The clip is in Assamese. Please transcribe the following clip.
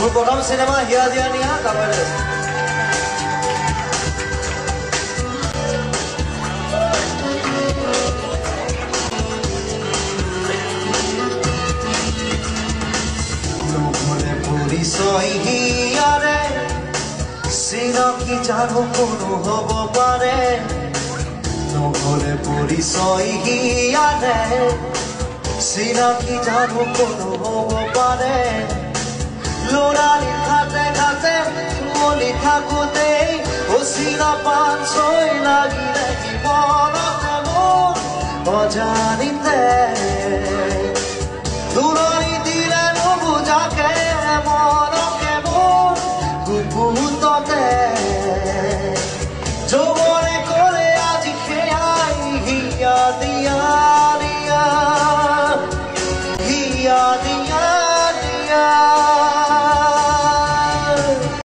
মোৰ প্ৰথম চিনেমা হিয়া দিয়া নিয়া কাবাৰে নহ'লে পৰিচয় হিয়াৰে চিনাকি জানো কোনো হ'ব পাৰে নহ'লে পৰিচয় হিয়াৰে চিনাকি জানো কোনো হ'ব পাৰে ল'ৰালি ঘাটে ঘাটে মলি থাকোঁতেই অচিনা পান ছৈ লাগি থাকিব মোৰ অজানি